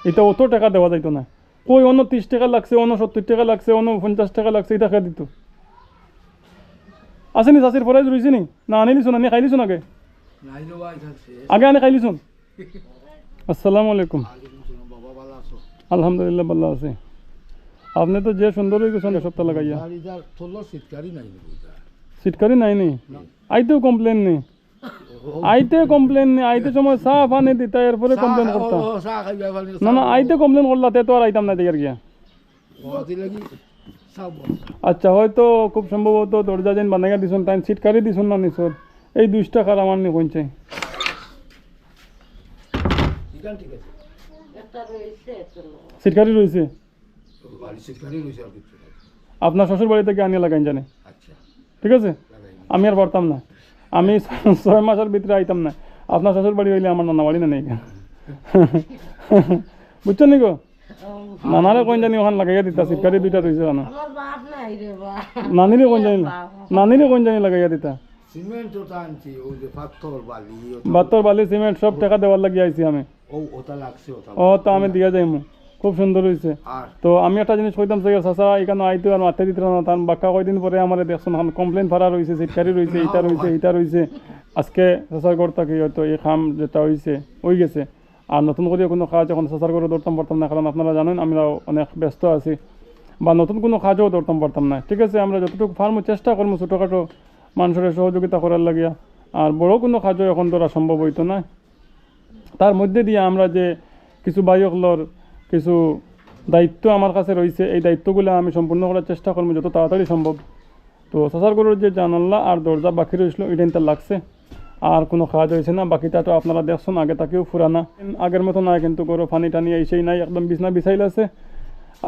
এটা অত টাকা দেওয়া যাইতো না। কই অন্য 30 টাকা লাগছে, অন্য 70 টাকা লাগছে, অন্য 50 টাকা লাগছে, এটা খেয়ে দিত। আসেনি চাষির ফরাইজ রয়েছে নি না আনিলিছুন, আনি খাইলিছুন আগে আগে আনি খাইলিছুন। আসসালামু আলাইকুম। আলহামদুলিল্লাহ ভালো আছে। আপনি তো যে সুন্দর হয়ে গেছেন সপ্তাহ লাগাইয়া। সিটকারি নাই নি আইতেও কমপ্লেন নেই, আইতে কমপ্লেন নেই, আইতে সময় চা পানি দিতা এরপরে কমপ্লেন করতাম না। না আইতে কমপ্লেন করলা তে তো আর আইতাম না দেখার গিয়া। আচ্ছা হয়তো খুব সম্ভবত দরজা যেন বানাইয়া দিছুন তাই সিটকারি দিছুন না নিছর এই 2 টাকার আমার নি কইছে সিটকারি রয়েছে। আপনার শ্বশুর বাড়ি থেকে আনিয়ে লাগাইন জানে, ঠিক আছে? আমি আর পারতাম না, আমি 6 মাসের ভিতরে আইতাম না। আপনার শ্বশুর বাড়ি হইলে আমার নানা বাড়ি না নেই বুঝছেন নি গো? নানারে কোন জানি ওখান লাগাইয়া দিতা সিটকারি 2টা রয়েছে কেন? নানিরে কোন জানি, নানিরে কোন জানি লাগাইয়া দিতা। বাত্তর বালি সিমেন্ট সব টাকা দেওয়ার লাগিয়ে আইছি আমি। ও তো আমি দিয়া যাইমু, খুব সুন্দর হয়েছে। তো আমি একটা জিনিস কইতাম চাচা এখানে আইতে আর মাঠে দিতে না, তার বাক্কা কয়দিন পরে আমার দেখছেন কমপ্লেন ফারা রয়েছে, সিটকারি রয়েছে, এইটা রয়েছে, এইটা রয়েছে। আজকে চাচার ঘর থাকি হয়তো এই খাম যেটা হয়েছে হয়ে গেছে। আর নতুন করে কোনো কাজ এখন চাচার ঘরে ধরতাম পারতাম না, কারণ আপনারা জানেন আমরা অনেক ব্যস্ত আছি, বা নতুন কোনো কাজও ধরতাম পারতাম না। ঠিক আছে, আমরা যতটুকু ফার্মও চেষ্টা করবো ছোটোখাটো মানুষের সহযোগিতা করার লাগিয়া, আর বড় কোনো কাজও এখন ধরা সম্ভব হইতো না। তার মধ্যে দিয়ে আমরা যে কিছু বাইকলর কিছু দায়িত্ব আমার কাছে রয়েছে, এই দায়িত্বগুলো আমি সম্পূর্ণ করার চেষ্টা করবো যত তাড়াতাড়ি সম্ভব। তো চাচার ঘরের যে জানালা আর দরজা বাকি রয়েছিল এটা ইন্টার লাগছে, আর কোনো কাজ হয়েছে না। বাকিটা তো আপনারা দেখছেন আগে তাকেও ফুরানা, আগের মতো নাই কিন্তু গরো পানি টানি এসেই নাই, একদম বিছনা বিছাইল আছে।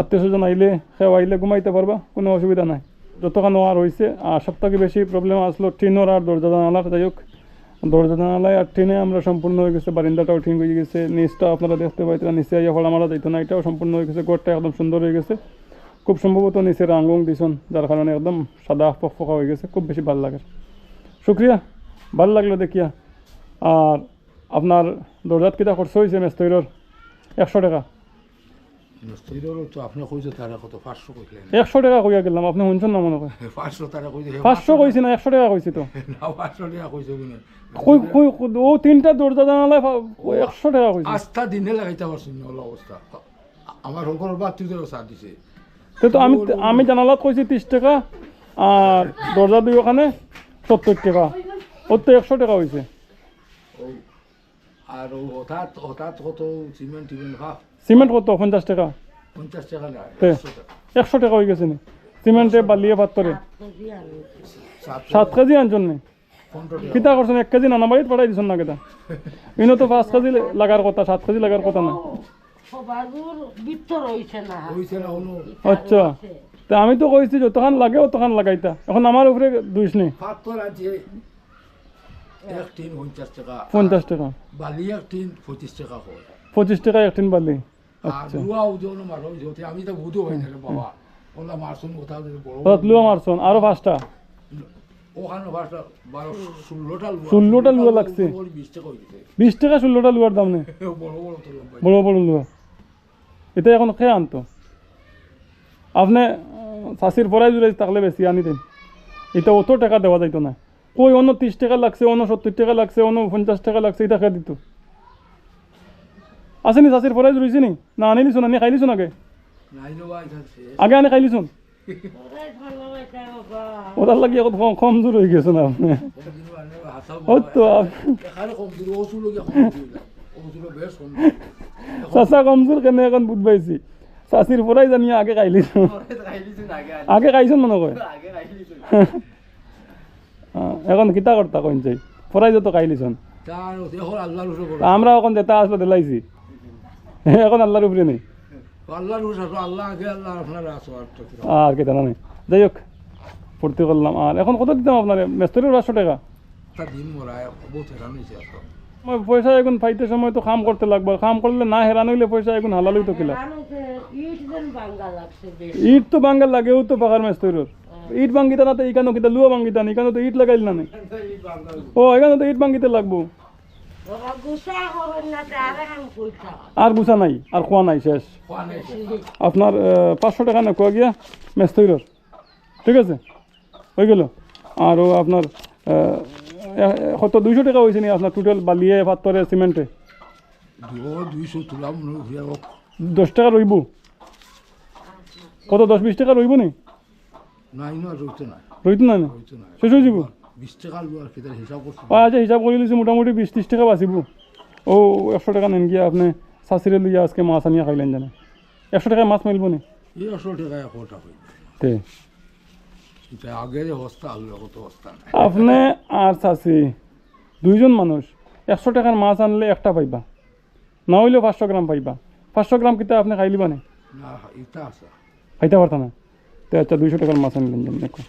আত্মীয় স্বজন আইলে সেও আইলে ঘুমাইতে পারবা, কোনো অসুবিধা নাই। যতক্ষণ আর হয়েছে, আর সবথেকে বেশি প্রবলেম আসলো টিনোর আর দরজা জানালার। যাই হোক, দরজা জানালায় আর টিনে আমরা সম্পূর্ণ হয়ে গেছে, বারিন্দাটাও ঠিক হয়ে গেছে, নিচটা আপনারা দেখতে পাইতেন, নিচে আইয়া ফলা মারা যাইতো না, এটাও সম্পূর্ণ হয়ে গেছে। ঘরটা একদম সুন্দর হয়ে গেছে, খুব সম্ভবত নিচে রাঙ্গং দিছন, যার কারণে একদম সাদা ফকফকা হয়ে গেছে, খুব বেশি ভালো লাগে। শুক্রিয়া, ভালো লাগলো দেখিয়া। আর আপনার দরজাত কিটা খরচ হয়েছে মেস্তৈরর? 100 টাকা। 100 টাকা কইয়া গেলাম, আপনি শুনছেন না মনে হয়? 500 কইছি না, 100 টাকা কইছি তো। ও 3টা দরজা জানালায় 100 টাকা কইছি। আস্থা দিনে লাগাইতে পারছি না অবস্থা, আমার সকল বাতিদেরও সাথ দিছে। তো আমি জানালাত কইছি 30 টাকা, আর দরজা দুই ওখানে 70 টাকা, ওর তো 100 টাকা হয়েছে। আর হঠাৎ কত সিমেন্ট সিমেন্ট কত? 50 টাকা। 50 টাকা না, 100 টাকা হয়ে গেছে নি সিমেন্টে, বালিয়ে পাত্তরে। 7 কেজি আনছেন নি? কিতা করছেন? 1 কেজি নানা বাড়িতে পাঠাই দিচ্ছেন না কেটা? ইনো তো 5 কেজি লাগার কথা, 7 কেজি লাগার কথা না। আচ্ছা, তা আমি তো কইছি যতখান লাগে অতখান লাগাইতা, এখন আমার উপরে দুইশ নেই। 50 টাকা বালি এক টিন 25 টাকা হয়। 25 টাকা এক টিন বালি। আচ্ছা, আমি তো বুঝতে পারি না বাবা, ওলা মারছুন কোথাও বড় লুয়া মারছুন আরো 5টা, ওখানে 16টা লুয়া লাগছে। 20 টাকা 16টা লুয়ার দাম নেই, বড় বড় লুয়া। এটা এখন খেয়ে আনতো আপনি চাষির পরাই জুড়ে থাকলে বেশি আনি দেন, এটা অত টাকা দেওয়া যাইতো না। কই অন্য 30 টাকা লাগছে, অন্য 70 টাকা লাগছে, অন্য 50 টাকা লাগছে, এটা খেয়ে দিত। আসেনি চাষির পরাই রয়েছে নি না আনিলিছুন, আনি খাইলিছুন আগে আগে আনি খাইলিছুন। ওটার লাগে এখন কমজোর হয়ে গেছে না আপনি? চাষা কমজোর কেন এখন বুঝ পাইছি, চাষির পরাই জানি আগে খাইলিছুন, আগে খাইছুন মনে কয়। এখন কিতা করতা কইন চাই পরাই যত খাইলিছুন, আমরা এখন যেটা আসলে দিলাইছি, এখন আল্লাহর উপরে নেই, আর কেতা নেই। যাই হোক, ফুর্তি করলাম। আর এখন কত দিতাম আপনার মেস্তরির? 500 টাকা। পয়সা এখন পাইতে সময় তো কাম করতে লাগবে, কাম করলে না হেরান হইলে পয়সা এখন হালাল হইতো কিলা। ইট তো বাঙ্গাল লাগেও তো পাকার মেস্তরির, ইট ভাঙ্গিতা না তো এখানে কিতা লুয়া ভাঙ্গিতা না, এখানে তো ইট লাগাইল না। ও এখানে তো ইট ভাঙ্গিতে লাগবো, আর গুছা নাই আর খোয়া নাই শেষ খোৱা নাই আপনার 500 টাকা না কোয়া গিয়া মেস্তৈরর ঠিক আছে হয়ে গেল আরও আপনার কত 200 টাকা হয়েছে নি আপনার টোটাল বালিয়ে পাথরে সিমেন্টে 200 তোলা মনে ঘুরিয়া হোক 10 টাকা রইব কত 10-20 টাকা রইব নি নাই না রইতে নাই রইতো না রইতে নাই শেষ হয়ে যাব 20 টাকা লোয়ার খেতে হিসাব করছি আচ্ছা হিসাব করে লিছি মোটামুটি 20-30 টাকা বাঁচিব ও 100 টাকা নেন গিয়া আপনি শাশুড়ি লইয়া আজকে মাছ আনিয়া খাইলেন জানে 100 টাকায় মাছ মিলব নি এই 100 টাকায় কোটা হই তে এটা আগের অবস্থা আলো কত অবস্থা নাই আপনি আর চাচি দুইজন মানুষ 100 টাকার মাছ আনলে একটা পাইবা না হইলেও 500 গ্রাম পাইবা 500 গ্রাম কিতা আপনি খাইলিবা না না এটা আছে খাইতে পারতা না তো আচ্ছা 200 টাকার মাছ আনলেন যেন দেখো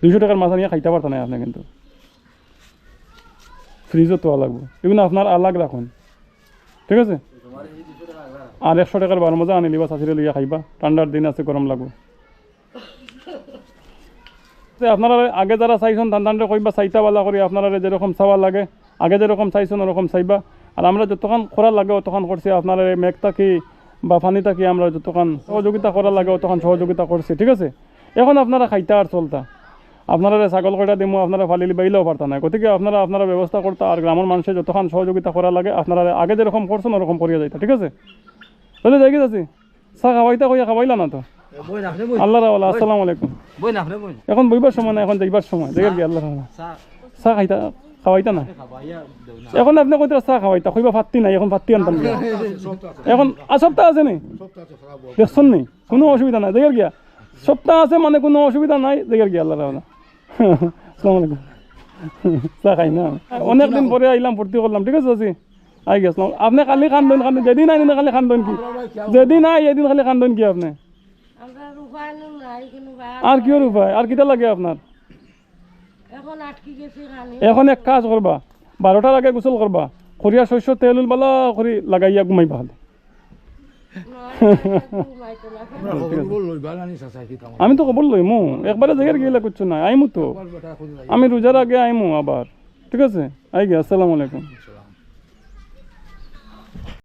200 টাকার মাছ আনিয়া খাইতে পারতা না আপনি কিন্তু ফ্রিজও তো লাগবে এগুলো আপনার আলাগ রাখুন ঠিক আছে আর 100 টাকার বার মজা আনি লিবা চাচিরে লইয়া খাইবা ঠান্ডার দিন আছে গরম লাগবে আপনারা আগে যারা চাইছেন ধান ধানটা কইবা চাইতা বালা করি আপনারা যেরকম চাওয়া লাগে আগে যেরকম চাইছেন ওরকম চাইবা আর আমরা যতক্ষণ করা লাগে অতক্ষণ করছি আপনারা মেঘ থাকি বা পানি থাকি আমরা যতক্ষণ সহযোগিতা করা লাগে অতক্ষণ সহযোগিতা করছি ঠিক আছে এখন আপনারা খাইতা আর চলতা আপনারা ছাগল কয়টা দিমু আপনারা ফালিলি বাইলেও পারতা না গতিকে আপনারা ব্যবস্থা করতা আর গ্রামের মানুষের যতক্ষণ সহযোগিতা করা লাগে আপনারা আগে যেরকম করছেন ওরকম করিয়া যাইতা ঠিক আছে তাহলে যাই গেছি চা খাওয়াইতা কইয়া খাওয়াইলা না তো আল্লাহ রাওয়ালা আসসালামু আলাইকুম এখন বইবার সময় না এখন যাইবার সময় দেখেন কি আল্লাহ রাওয়ালা চা খাইতা খাওয়াইতা না এখন আপনি কইতা চা খাওয়াইতা কইবা ফাত্তি নাই এখন ফাত্তি আনতাম গিয়া। এখন সপ্তাহ আছে নি সপ্তাহ আছে খারাপ দেখছেন নি কোনো অসুবিধা নাই দেখের গিয়া সপ্তাহ আছে মানে কোনো অসুবিধা নাই দেখের গিয়া আল্লাহ রাওয়ালা আসসালামু আলাইকুম চা খাই না অনেক দিন পরে আইলাম ভর্তি করলাম ঠিক আছে আজি আই গেছিলাম আপনি কালি কান্দন যেদিন আইন খালি কান্দন কি যেদিন আই এদিন খালি কান্দন কি আপনি আর কি উপায় আর কিটা লাগে আপনার এখন এক কাজ করবা 12টার আগে গোসল করবা খরিয়া শস্য তেল বালা করি লাগাইয়া ঘুমাইবা খালি লইবা নানি চাচা কি কাম আমি তো খবর লইমু একবারে জায়গার গিয়ে করছো না আইমু তো আমি রোজার আগে আইমু আবার ঠিক আছে আই গে আসসালামু আলাইকুম